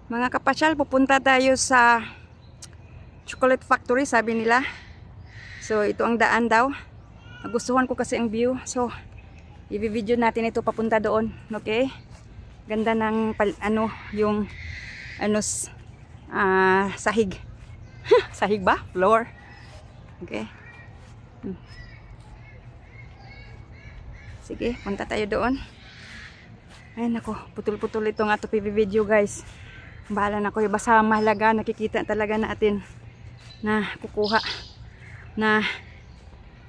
Mga kapasyal, pupunta tayo sa chocolate factory, sabi nila. So, ito ang daan daw. Nagustuhan ko kasi ang view. So, i-video natin ito papunta doon. Okay? Ganda ng, yung, sahig. Sahig ba? Floor. Okay? Sige, punta tayo doon. Ay, nako, putol-putol ito nga ito video, guys. Bahala na ko, basta mahalaga, nakikita talaga natin na kukuha, na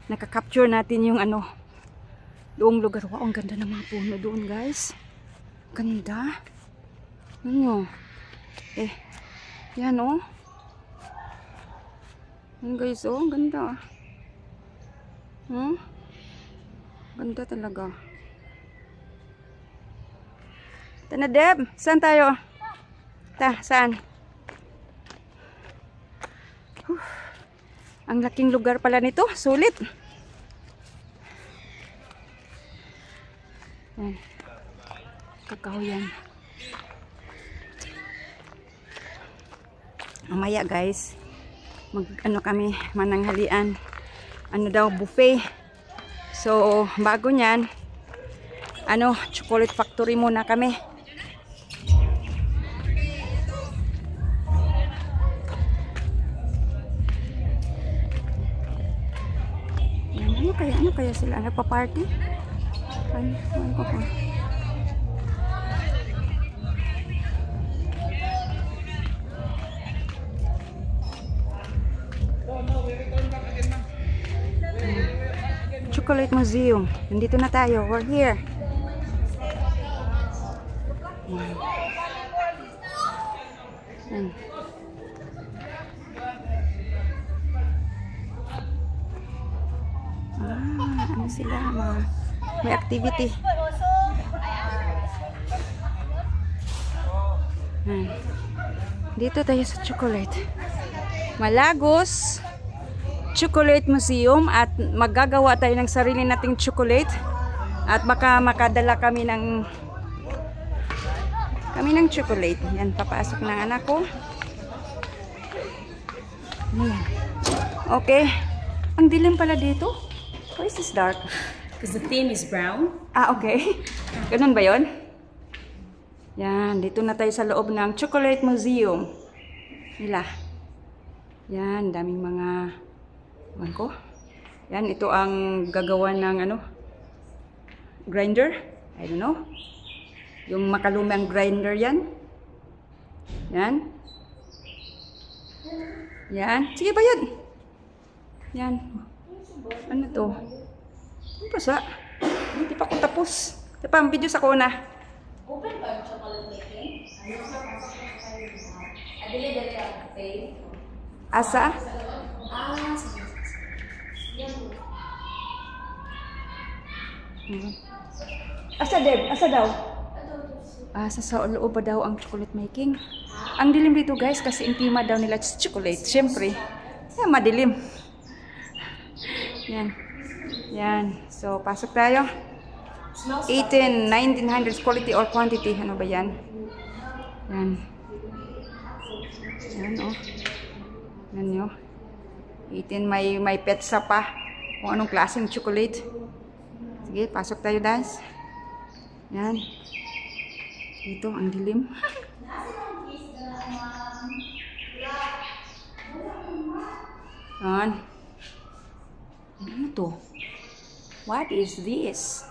nakaka-capture natin yung doong lugar. Wow, ang ganda ng mga puno doon, guys. Ganda. Yan oh. Yan guys, oh, ang ganda. Ganda talaga. Tana Deb, saan tayo? Saan? Ang laking lugar pala nito, sulit. Yan. Kakao yan. Mamaya guys, kami, mananghalian. Buffet. So, bago nyan, chocolate factory muna kami. Ano kaya sila? Nagpa-party? Ano ko po? Chocolate Museum. Nandito na tayo. We're here. Ano sila? May activity. Dito tayo sa chocolate. Malagos Chocolate Museum, at maggagawa tayo ng sarili nating chocolate, at baka makadala kami ng chocolate. Yan, papasok ng anak ko. Ayan. Okay. Ang dilim pala dito. Why is this dark? Because the theme is brown. Okay. Ganun ba yon? Yan, dito na tayo sa loob ng Chocolate Museum nila. Yan, daming mga ko. Yan, ito ang gagawa ng grinder. I don't know. Yung makalumang grinder yan. Yan. Yan. Sige ba yan? Yan. Ano to? Ano pa sa? Hindi pa ako tapos. Ito pa ang video sa kuna. Open ba yung chocolate making? Adili dali ang cafe. Asa? Asa Deb? Asa daw? Sa loob ba daw ang chocolate making? Ang dilim dito guys kasi ang tema daw nila chocolate. Siyempre, yan, madilim. Yan. Yan. So, pasok tayo. 1900s quality or quantity. Ano ba yan? Yan. Yan oh. Yan yun. 18 may petsa pa. Kung anong klaseng chocolate. Sige, pasok tayo guys. Yan. Dito, ang dilim. Yan. Ano to? What is this?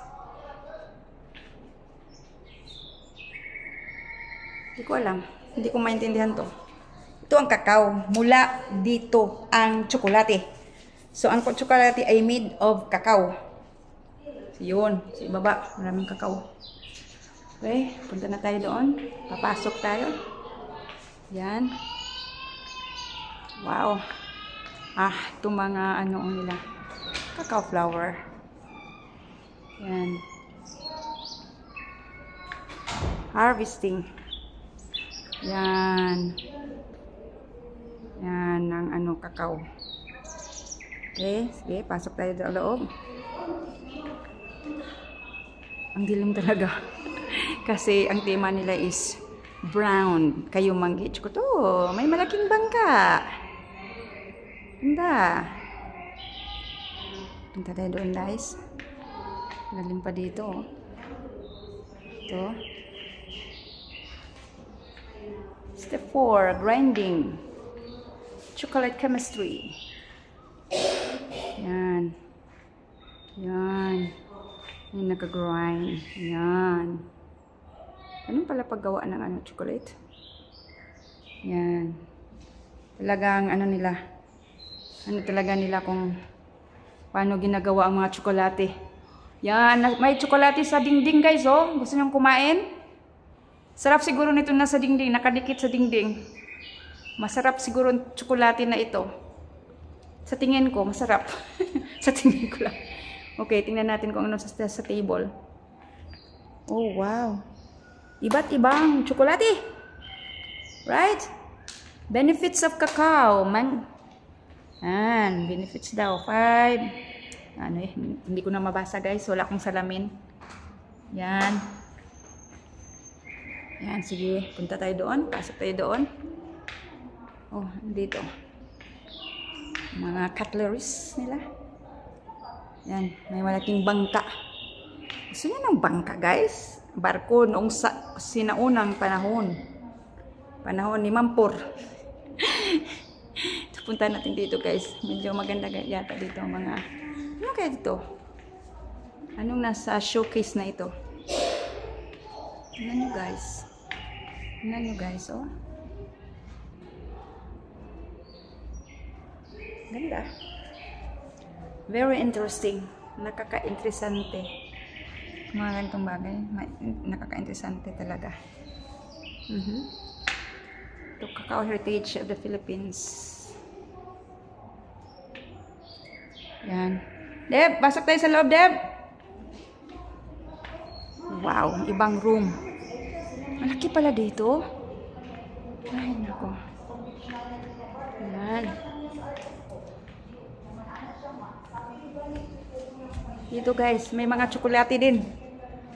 Hindi ko alam. Hindi ko maintindihan to. Ito ang kakao. Mula dito ang tsokolate. So, ang tsokolate ay made of kakao. So, yun. Sa ibaba, maraming kakao. Okay, punta na tayo doon. Papasok tayo. Yan. Wow. Ito mga nila. Cacao flower. Yan. Harvesting. Yan. Yan ang cacao. Okay, sige, pasok tayo sa loob. Ang dilim talaga. Kasi ang tema nila is brown. Kayo manggi ko to. May malaking bangka. Ganda. Punta tayo doon, guys. Galing pa dito. Ito. Step 4, grinding. Chocolate chemistry. Yan. Yan. Yung nag-grind. Yan. Anong pala paggawa ng chocolate? Yan. Talagang nila. Talaga nila kung paano ginagawa ang mga tsokolate. Yan. May tsokolate sa dingding, guys, oh. Gusto niyong kumain? Sarap siguro nito na sa dingding. Nakadikit sa dingding. Masarap siguro ang tsokolate na ito. Sa tingin ko, masarap. Sa tingin ko lang. Okay, tingnan natin kung ano sa table. Oh, wow. Iba't ibang tsokolate. Right? Benefits of cacao. Benefits daw. 5. Hindi ko na mabasa, guys. Wala akong salamin. Yan. Yan, sige. Punta tayo doon. Pasok tayo doon. Oh, dito. Mga cutleries nila. Yan. May malaking bangka. Gusto niya ng bangka, guys? Barko noong sinaunang panahon. Panahon ni Mampur. Punta natin dito, guys. Medyo maganda yata dito mga... Ano kaya dito? Anong nasa showcase na ito? Tingnan nyo, guys. Tingnan nyo, guys, oh. Ganda. Very interesting. Nakaka-interesante. Mga ganitong bagay. Nakaka-interesante talaga. Ito, Cacao Heritage of the Philippines. Yan. Deb, pasok tayo sa loob, Deb. Wow, ibang room. Malaki pala dito. Ay, nako. Yan. Dito, guys, may mga tsokolate din.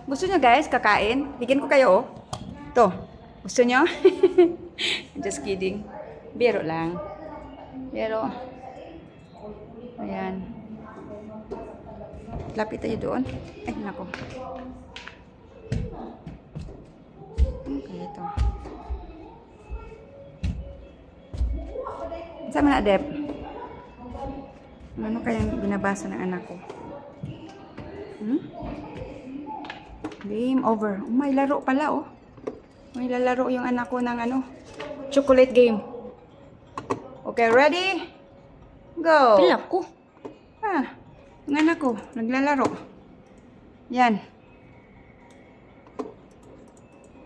Gusto nyo, guys, kakain? Bigyan ko kayo, oh. Ito. Gusto nyo? Just kidding. Biro lang. Pero, ayan. Lapit tayo doon. Ay, nako. Okay, ito. Sama na, Deb. Ano kayang binabasa ng anak ko? Game over. Oh, may laro pala, oh. May lalaro yung anak ko ng chocolate game. Okay, ready? Go! Pilap ko. Yung anak ko, naglalaro. Yan.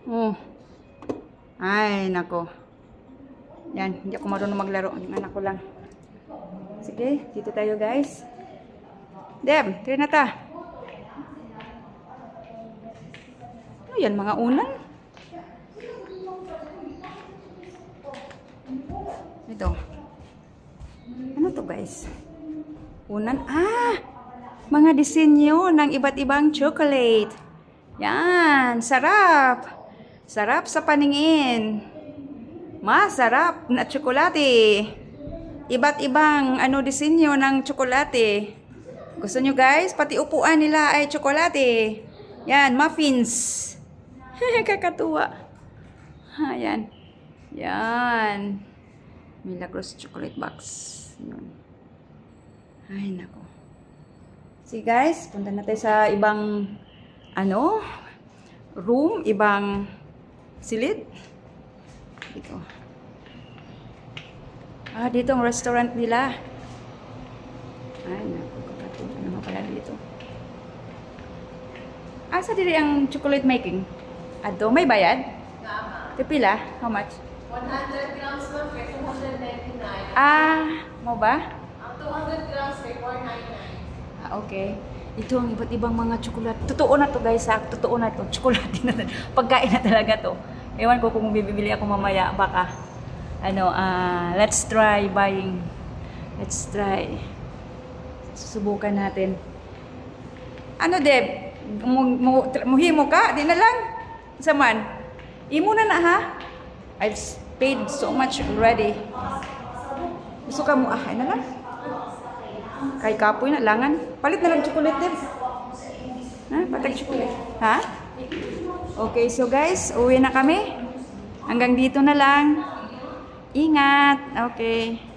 Oh. Ay, nako. Yan, hindi ako marunong maglaro. Yung anak ko lang. Sige, dito tayo, guys. Deb, tira na ta. Ano yan, mga unan? Ito. Ano to, guys? Unan? Mga disenyo ng iba't ibang chocolate. Yan, sarap. Sarap sa paningin. Masarap na tsokolate. Iba't ibang disenyo ng tsokolate. Gusto nyo, guys? Pati upuan nila ay tsokolate. Yan, muffins. Kakatuwa. Yan. Yan. Milagros chocolate box. Yun. Ay, nako. See, guys, punta na tayo sa ibang room, ibang silid. Dito. Dito ang restaurant nila. Ay, naku, kakatuwa naman pala dito. Asa diri ang chocolate making? Ato, may bayad? Pila? How much? 100 grams lang, 299. Mo ba? Ang 200 grams, 499. Okay. Ito ang iba't ibang mga tsokolate. Totoo na to, guys, ha? Totoo na to. Tsokolate na to. Pagkain na talaga to. Ewan ko kung bibili ako mamaya. Baka, let's try buying. Let's try. Susubukan natin. Deb? Muhimo ka? Di na lang. Saman. Imo na na ha? I've paid so much already. Gusto ka mo ay na lang? Kay kapoy na langan. Palit na lang chocolate din. Ha? Patag chocolate. Ha? Okay, so guys, uwi na kami. Hanggang dito na lang. Ingat. Okay.